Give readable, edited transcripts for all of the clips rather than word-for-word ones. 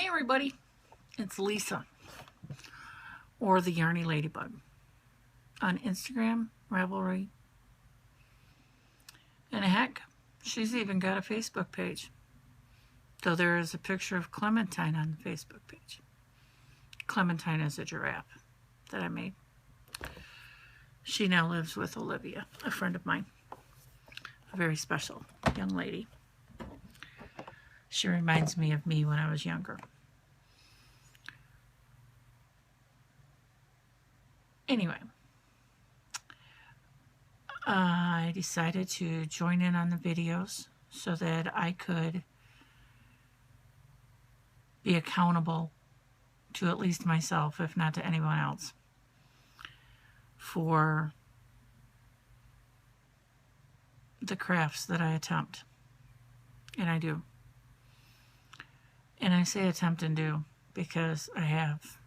Hey everybody, it's Lisa, or the Yarnieladybug, on Instagram, Ravelry, and heck, she's even got a Facebook page, though there is a picture of Clementine on the Facebook page. Clementine is a giraffe that I made. She now lives with Olivia, a friend of mine, a very special young lady. She reminds me of me when I was younger. Anyway, I decided to join in on the videos so that I could be accountable to at least myself, if not to anyone else, for the crafts that I attempt. And I do. And I say attempt and do because I have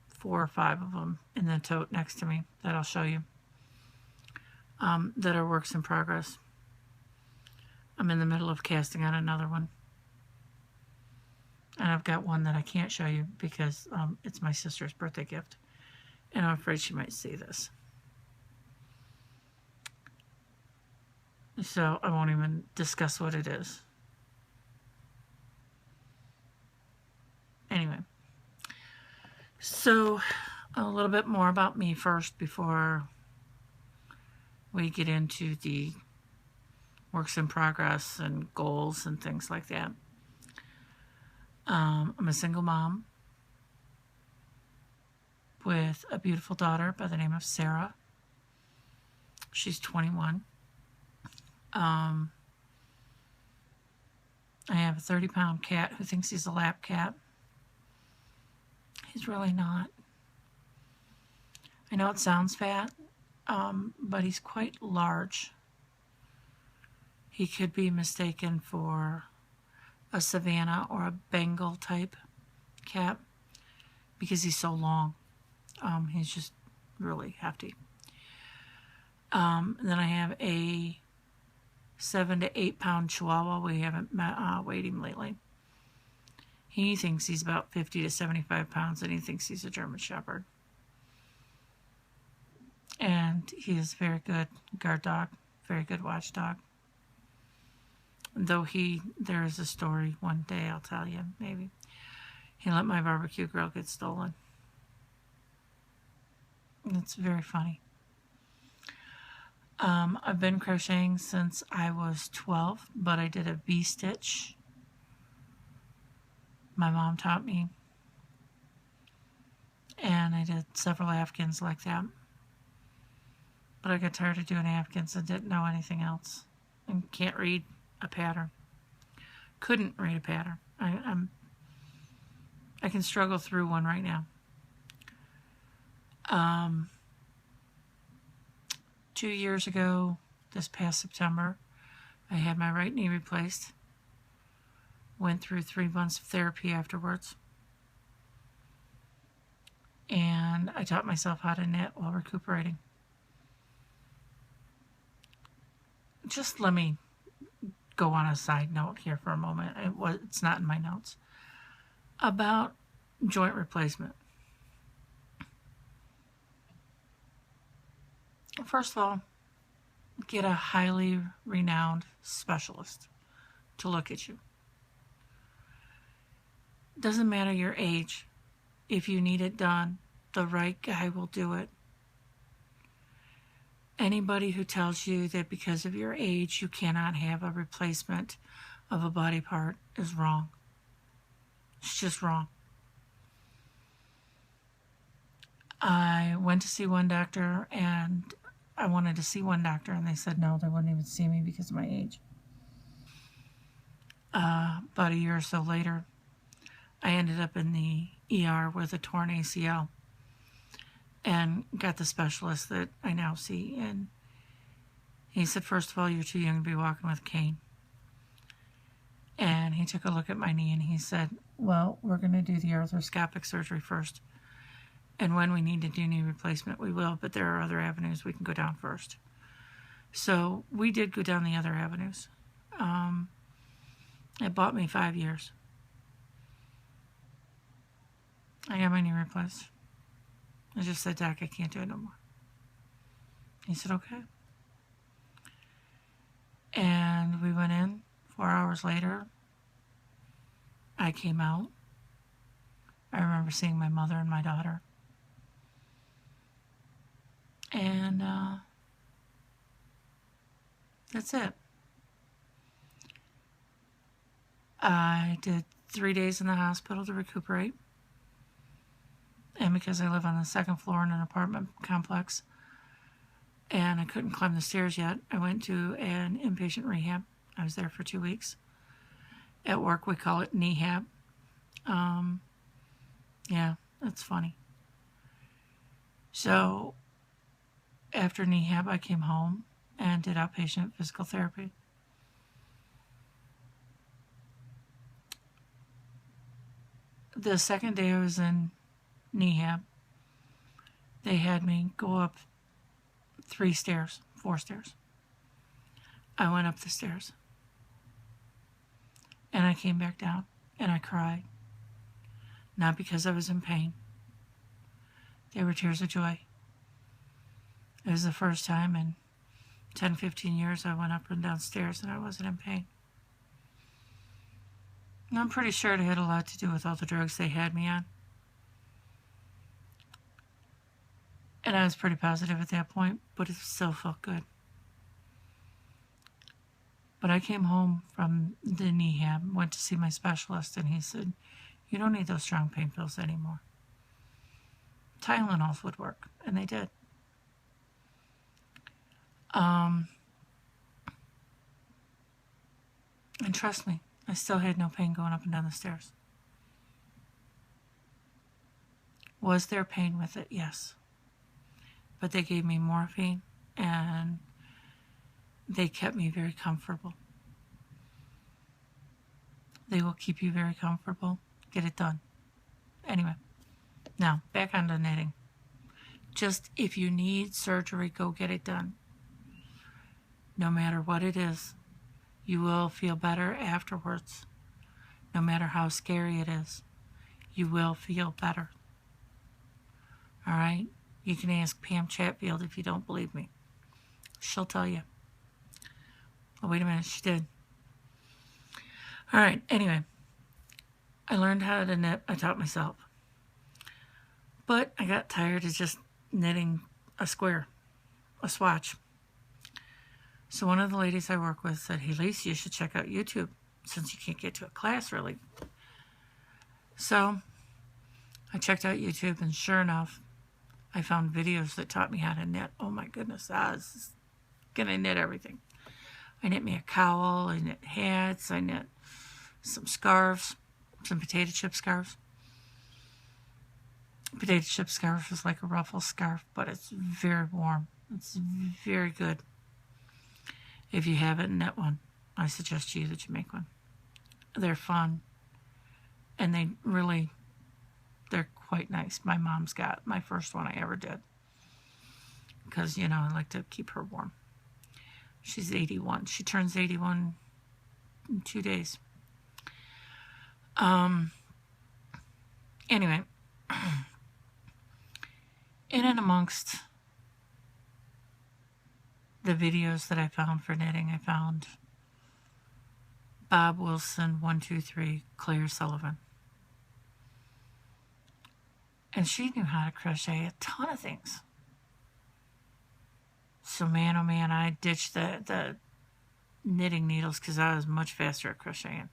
4 or 5 of them in the tote next to me that I'll show you, that are works in progress. I'm in the middle of casting on another one. And I've got one that I can't show you because it's my sister's birthday gift. And I'm afraid she might see this. So I won't even discuss what it is. Anyway. So a little bit more about me first before we get into the works in progress and goals and things like that. I'm a single mom with a beautiful daughter by the name of Sarah. She's 21. I have a 30-pound cat who thinks he's a lap cat. He's really not. I know it sounds fat, but he's quite large. He could be mistaken for a Savannah or a Bengal type cat because he's so long. He's just really hefty. Then I have a 7 to 8 pound Chihuahua. We haven't weighed him lately. He thinks he's about 50 to 75 pounds, and he thinks he's a German Shepherd. And he is a very good guard dog, very good watchdog. Though there is a story one day, I'll tell you, maybe. He let my barbecue grill get stolen. It's very funny. I've been crocheting since I was 12, but I did a V-stitch. My mom taught me. And I did several Afghans like that. But I got tired of doing Afghans and didn't know anything else. And can't read a pattern. Couldn't read a pattern. I can struggle through one right now. 2 years ago, this past September, I had my right knee replaced. Went through 3 months of therapy afterwards. And I taught myself how to knit while recuperating. Just let me go on a side note here for a moment. It's not in my notes. About joint replacement. First of all, get a highly renowned specialist to look at you. Doesn't matter your age. If you need it done, the right guy will do it. Anybody who tells you that because of your age you cannot have a replacement of a body part is wrong. It's just wrong. I went to see one doctor, and I wanted to see one doctor, and they said no, they wouldn't even see me because of my age. About a year or so later, I ended up in the ER with a torn ACL and got the specialist that I now see. And he said, first of all, you're too young to be walking with a cane. And he took a look at my knee and he said, well, we're going to do the arthroscopic surgery first. And when we need to do knee replacement, we will, but there are other avenues we can go down first. So we did go down the other avenues. It bought me 5 years. I got my knee replaced. I just said, Doc, I can't do it no more. He said, okay. And we went in. 4 hours later, I came out. I remember seeing my mother and my daughter. And that's it. I did 3 days in the hospital to recuperate. And because I live on the second floor in an apartment complex and I couldn't climb the stairs yet, I went to an inpatient rehab. I was there for 2 weeks. At work, we call it kneehab. Yeah, that's funny. So after kneehab, I came home and did outpatient physical therapy. The second day I was in kneehab, they had me go up 4 stairs. I went up the stairs. And I came back down and I cried. Not because I was in pain. They were tears of joy. It was the first time in 10, 15 years I went up and down stairs and I wasn't in pain. And I'm pretty sure it had a lot to do with all the drugs they had me on. And I was pretty positive at that point, but it still felt good. But I came home from the kneehab, went to see my specialist, and he said, you don't need those strong pain pills anymore. Tylenols would work, and they did. And trust me, I still had no pain going up and down the stairs. Was there pain with it? Yes. But they gave me morphine, and they kept me very comfortable. They will keep you very comfortable. Get it done. Anyway, now back on to knitting. Just if you need surgery, go get it done. No matter what it is, you will feel better afterwards. No matter how scary it is, you will feel better. All right? You can ask Pam Chatfield if you don't believe me. She'll tell you. Oh, wait a minute, she did. All right, anyway. I learned how to knit. I taught myself. But I got tired of just knitting a square, a swatch. So one of the ladies I work with said, hey, Lacey, you should check out YouTube since you can't get to a class, really. So I checked out YouTube, and sure enough, I found videos that taught me how to knit. Oh, my goodness, I was going to knit everything. I knit me a cowl, I knit hats, I knit some scarves, some potato chip scarves. Potato chip scarf is like a ruffle scarf, but it's very warm. It's very good. If you haven't knit one, I suggest to you that you make one. They're fun, and they're quite nice. My mom's got my first one I ever did because, you know, I like to keep her warm. She's 81. She turns 81 in 2 days. Anyway, in and amongst the videos that I found for knitting, I found Bob Wilson 123, Claire Sullivan. And she knew how to crochet a ton of things. So man, oh man, I ditched the knitting needles because I was much faster at crocheting.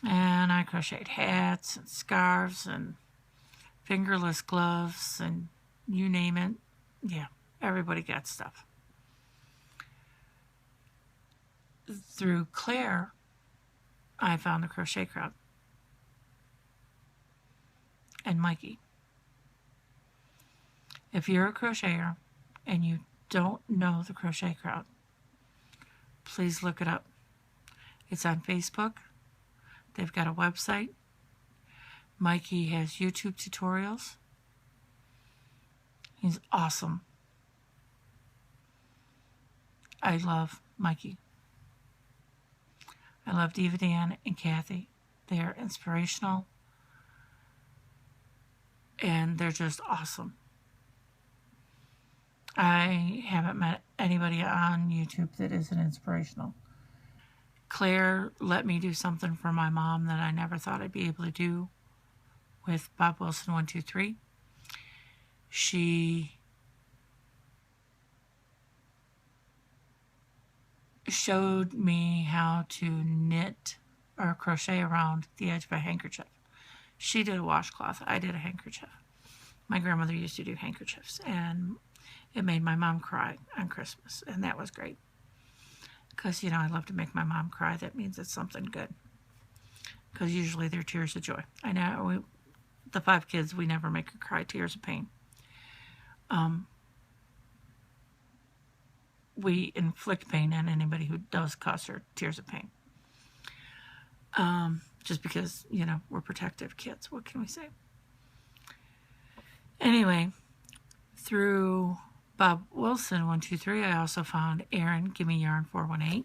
And I crocheted hats and scarves and fingerless gloves and you name it. Yeah, everybody got stuff. Through Claire, I found the crochet crowd. And Mikey. If you're a crocheter and you don't know the crochet crowd, please look it up. It's on Facebook. They've got a website. Mikey has YouTube tutorials. He's awesome. I love Mikey. I love Diva Dan and Kathy. They are inspirational. and they're just awesome. I haven't met anybody on YouTube that isn't inspirational. Claire let me do something for my mom that I never thought I'd be able to do with Bob Wilson 123. She showed me how to knit or crochet around the edge of a handkerchief. She did a washcloth. I did a handkerchief. My grandmother used to do handkerchiefs, and it made my mom cry on Christmas, and that was great. Because, you know, I love to make my mom cry. That means it's something good. Because usually they're tears of joy. I know the 5 kids, we never make her cry tears of pain. We inflict pain on anybody who does cause her tears of pain. Just because, you know, we're protective kids. What can we say? Anyway, through Bob Wilson 123, I also found Aaron, Gimme Yarn 418.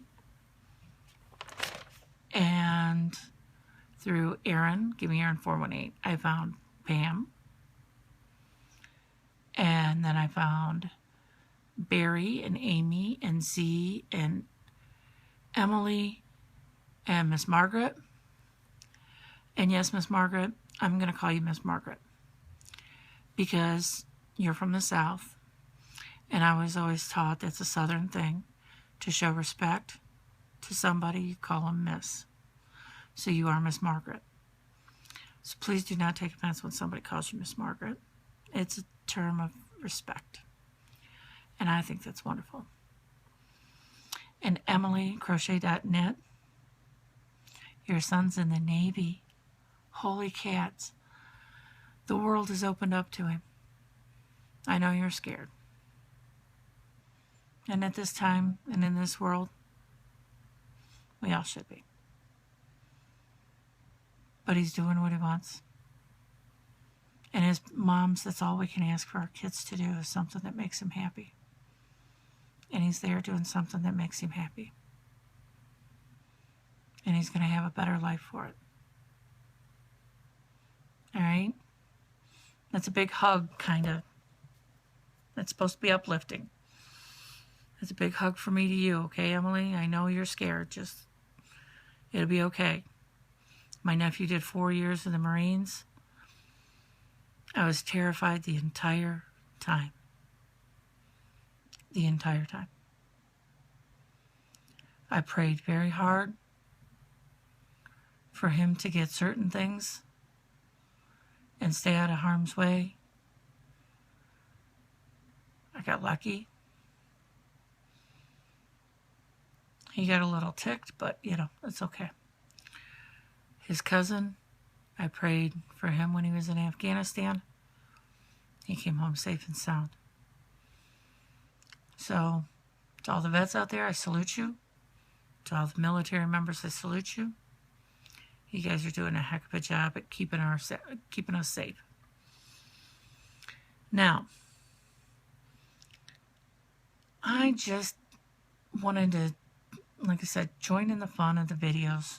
And through Aaron, Gimme Yarn 418, I found Pam. And then I found Barry and Amy and Z and Emily and Miss Margaret. And yes, Miss Margaret, I'm going to call you Miss Margaret because you're from the South, and I was always taught that's a Southern thing to show respect to somebody. You call them Miss. So you are Miss Margaret. So please do not take offense when somebody calls you Miss Margaret. It's a term of respect. And I think that's wonderful. And Emily, crochet.net, your son's in the Navy. Holy cats. The world is opened up to him. I know you're scared. And at this time and in this world, we all should be. But he's doing what he wants. And as moms, that's all we can ask for our kids to do is something that makes him happy. And he's there doing something that makes him happy. And he's going to have a better life for it. All right? That's a big hug, kind of. That's supposed to be uplifting. That's a big hug from me to you, okay, Emily? I know you're scared. Just, it'll be okay. My nephew did 4 years in the Marines. I was terrified the entire time. The entire time. I prayed very hard for him to get certain things and stay out of harm's way. I got lucky. He got a little ticked, but, you know, it's okay. His cousin, I prayed for him when he was in Afghanistan. He came home safe and sound. So, to all the vets out there, I salute you. To all the military members, I salute you. You guys are doing a heck of a job at keeping us safe. Now, I just wanted to, like I said, join in the fun of the videos.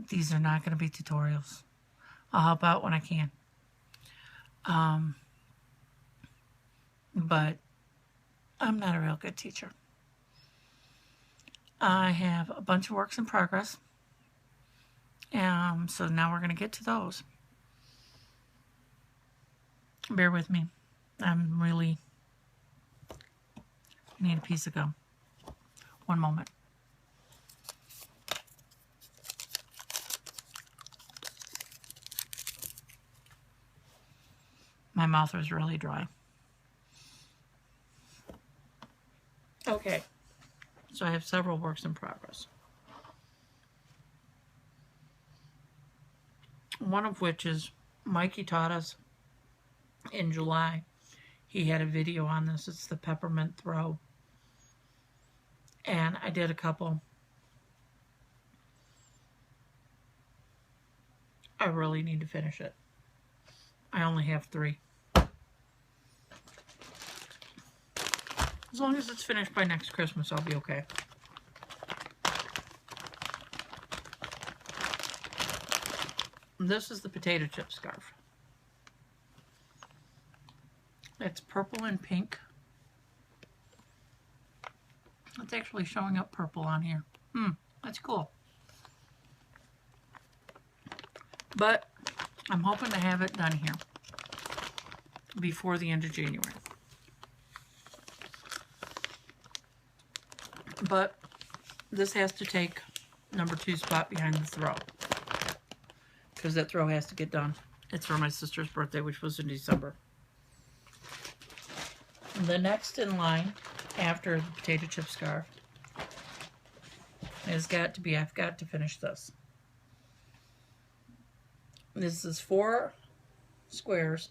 These are not going to be tutorials. I'll help out when I can. But I'm not a real good teacher. I have a bunch of works in progress. So now we're going to get to those. Bear with me. I need a piece of gum. One moment. My mouth was really dry. Okay. So I have several works in progress. One of which is Mikey taught us in July. He had a video on this. It's the peppermint throw. And I did a couple. I really need to finish it. I only have 3. As long as it's finished by next Christmas, I'll be okay. This is the potato chip scarf. It's purple and pink. It's actually showing up purple on here. That's cool. But I'm hoping to have it done here before the end of January. But this has to take number 2 spot behind the throw, because that throw has to get done. It's for my sister's birthday, which was in December. The next in line after the potato chip scarf has got to be, I've got to finish this. This is 4 squares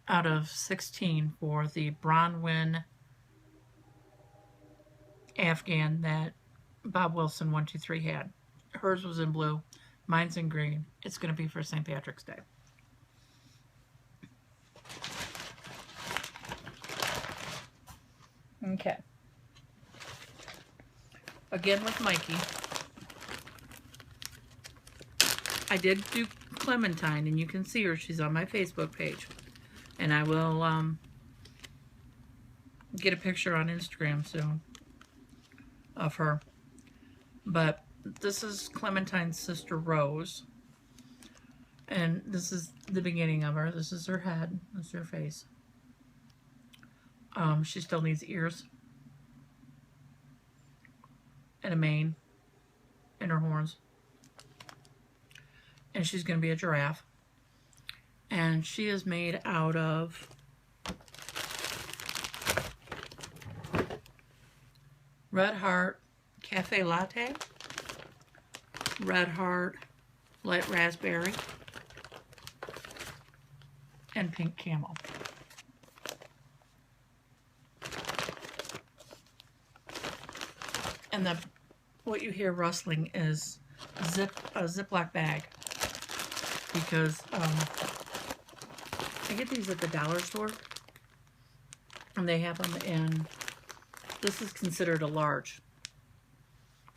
out of 16 for the Bronwyn Afghan that Bob Wilson 123 had. Hers was in blue, mine's in green. It's going to be for St. Patrick's Day. Okay. Again with Mikey. I did do Clementine, and you can see her. She's on my Facebook page. And I will get a picture on Instagram soon of her. But this is Clementine's sister Rose. And this is the beginning of her. This is her head. This is her face. She still needs ears. And a mane. And her horns. And she's going to be a giraffe. And she is made out of Red Heart Cafe Latte, Red Heart Light Raspberry, and Pink Camel. And what you hear rustling is a Ziploc bag, because I get these at the dollar store, and they have them in, this is considered a large.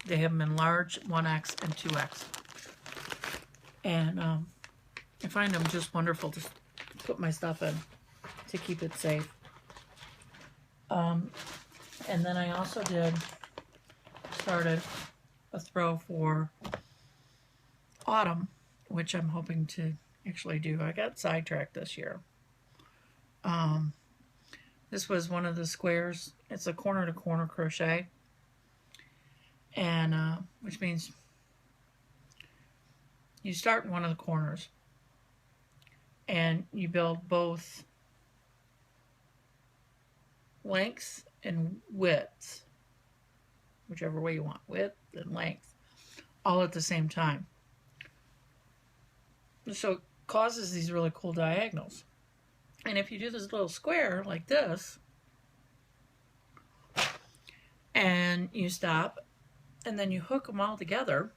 They have them in large, 1X, and 2X. And I find them just wonderful to put my stuff in to keep it safe. And then I also started a throw for autumn, which I'm hoping to actually do. I got sidetracked this year. This was one of the squares. It's a corner-to-corner crochet, and which means you start in one of the corners, and you build both lengths and widths, whichever way you want, width and length, all at the same time. So it causes these really cool diagonals. And if you do this little square like this, and you stop, and then you hook them all together,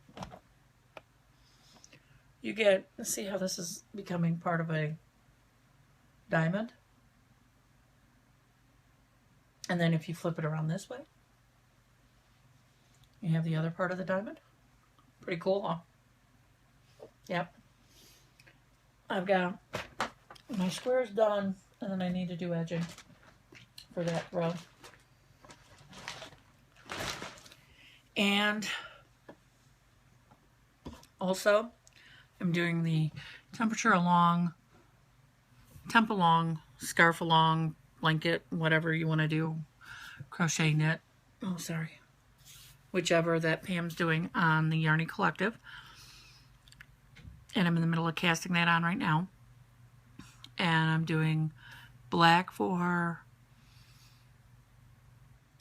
you get, let's see how this is becoming part of a diamond. And then if you flip it around this way, you have the other part of the diamond. Pretty cool, huh? Yep. I've got my squares done, and then I need to do edging for that row. And also, I'm doing the temp along, scarf along, blanket, whatever you want to do, crochet knit. Oh, sorry. Whichever that Pam's doing on the Yarnie Collective. And I'm in the middle of casting that on right now. And I'm doing black for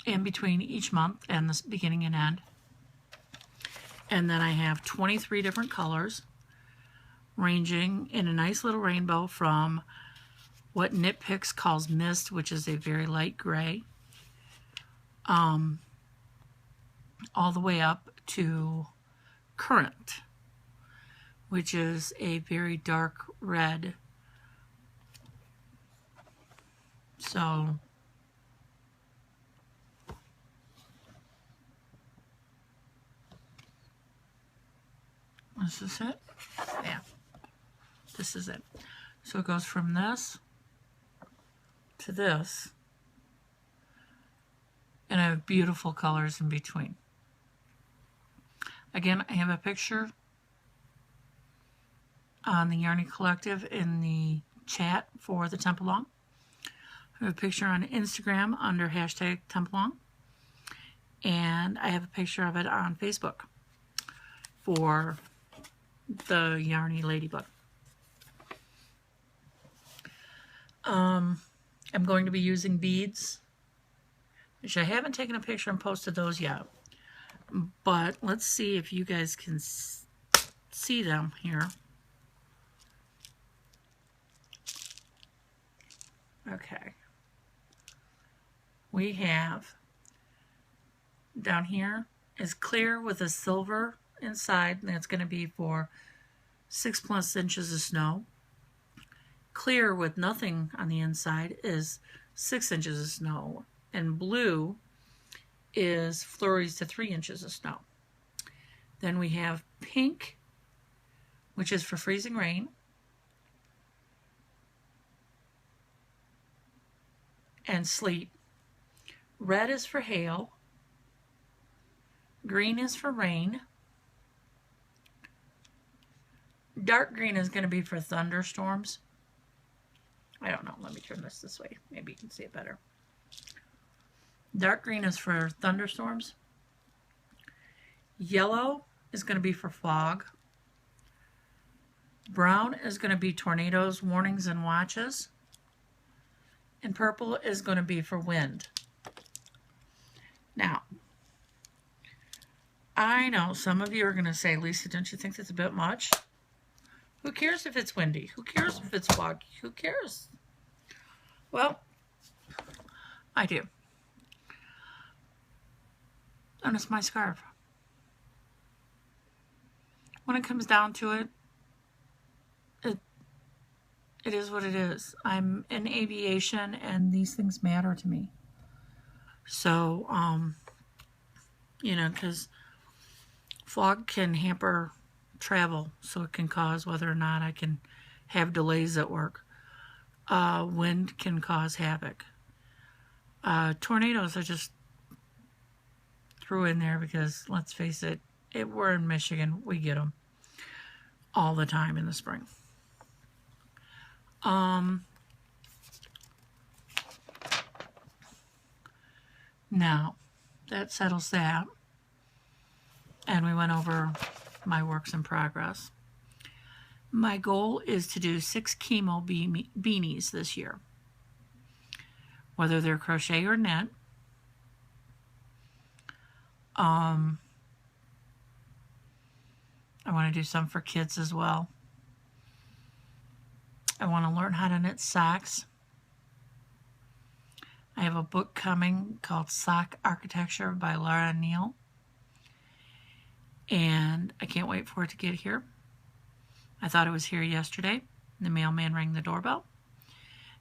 in between each month and the beginning and end. And then I have 23 different colors, ranging in a nice little rainbow from what Knit Picks calls mist, which is a very light gray, all the way up to currant, which is a very dark red. So is this it? Yeah, this is it. So it goes from this to this. And I have beautiful colors in between. Again, I have a picture on the Yarnie Collective in the chat for the Tempalong. I have a picture on Instagram under hashtag Tempalong. And I have a picture of it on Facebook for the Yarnieladybug. I'm going to be using beads, which I haven't taken a picture and posted those yet. But let's see if you guys can see them here. Okay. We have down here is clear with a silver inside, and that's going to be for 6+ inches of snow. Clear with nothing on the inside is 6 inches of snow, and blue is flurries to 3 inches of snow. Then we have pink, which is for freezing rain, and sleet. Red is for hail. Green is for rain. Dark green is going to be for thunderstorms. I don't know. Let me turn this way. Maybe you can see it better. Dark green is for thunderstorms. Yellow is going to be for fog. Brown is going to be tornadoes, warnings, and watches. And purple is going to be for wind. Now, I know some of you are going to say, Lisa, don't you think that's a bit much? Who cares if it's windy? Who cares if it's foggy? Who cares? Well, I do. And it's my scarf. When it comes down to it, it is what it is. I'm in aviation, and these things matter to me. So, you know, because fog can hamper travel, so it can cause whether or not I can have delays at work. Wind can cause havoc. Tornadoes I just threw in there because, let's face it, we're in Michigan. We get them all the time in the spring. Now, that settles that. And we went over my works in progress. My goal is to do 6 chemo beanies this year. Whether they're crochet or knit. I want to do some for kids as well. I want to learn how to knit socks. I have a book coming called Sock Architecture by Laura Neal. And I can't wait for it to get here. I thought it was here yesterday. The mailman rang the doorbell.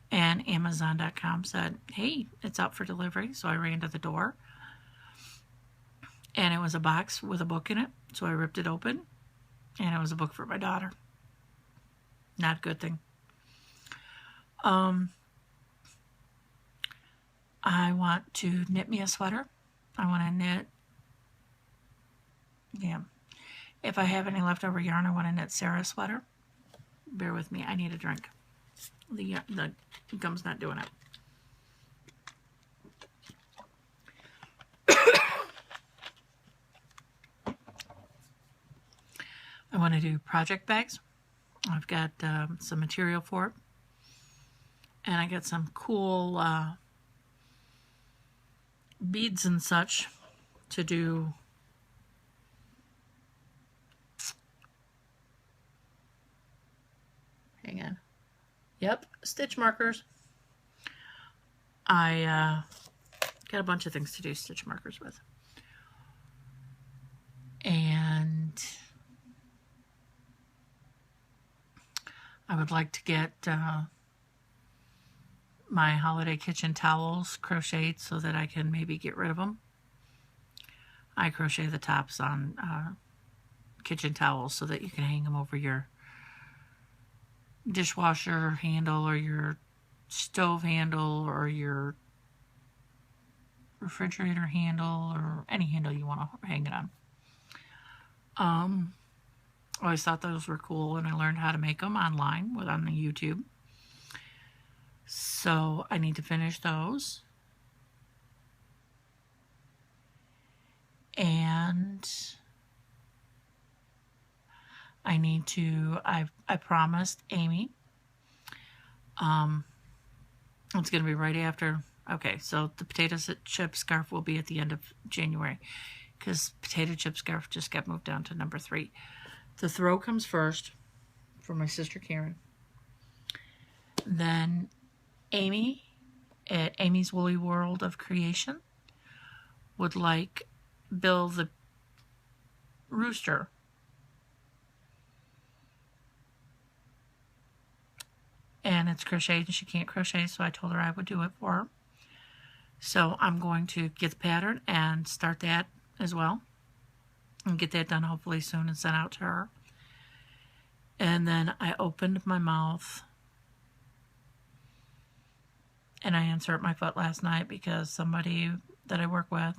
And Amazon.com said, hey, it's out for delivery. So I ran to the door. And it was a box with a book in it. So I ripped it open. And it was a book for my daughter. Not a good thing. I want to knit me a sweater. I want to knit, yeah. If I have any leftover yarn, I want to knit Sarah's sweater. Bear with me, I need a drink. The gum's not doing it. I want to do project bags. I've got some material for it. And I got some cool beads and such to do. Hang on. Yep, stitch markers. I got a bunch of things to do stitch markers with. And I would like to get my holiday kitchen towels crocheted so that I can maybe get rid of them. I crochet the tops on kitchen towels so that you can hang them over your dishwasher handle or your stove handle or your refrigerator handle or any handle you want to hang it on. I always thought those were cool, and I learned how to make them online on the YouTube. So I need to finish those. And I need to, I promised Amy, it's going to be right after, okay, so the potato chip scarf will be at the end of January, because potato chip scarf just got moved down to number 3. The throw comes first for my sister Karen. Then Amy at Amy's Woolly World of Creation would like Bill the Rooster. And it's crocheted and she can't crochet, so I told her I would do it for her. So I'm going to get the pattern and start that as well. And get that done hopefully soon and sent out to her. And then I opened my mouth and I hurt my foot last night because somebody that I work with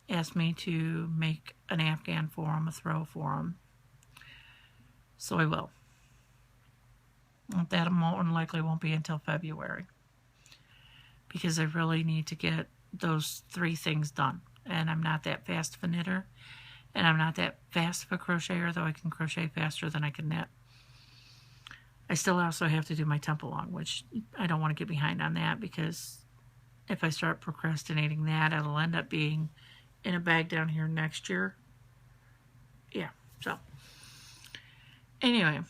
asked me to make an Afghan for him, a throw for him. So I will. That more than likely won't be until February, because I really need to get those 3 things done. And I'm not that fast of a knitter, and I'm not that fast of a crocheter, though I can crochet faster than I can knit. I still also have to do my tempo along, which I don't want to get behind on that, because if I start procrastinating that, it'll end up being in a bag down here next year. Yeah, so anyway,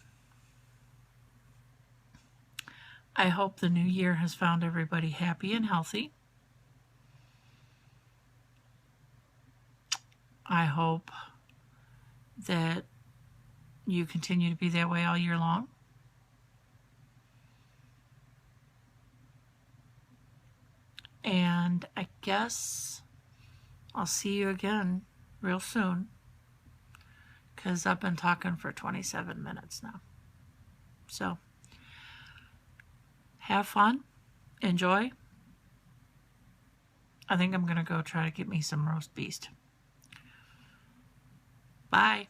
I hope the new year has found everybody happy and healthy. I hope that you continue to be that way all year long. And I guess I'll see you again real soon, because I've been talking for 27 minutes now. So have fun, enjoy. I think I'm going to go try to get me some roast beef. Bye.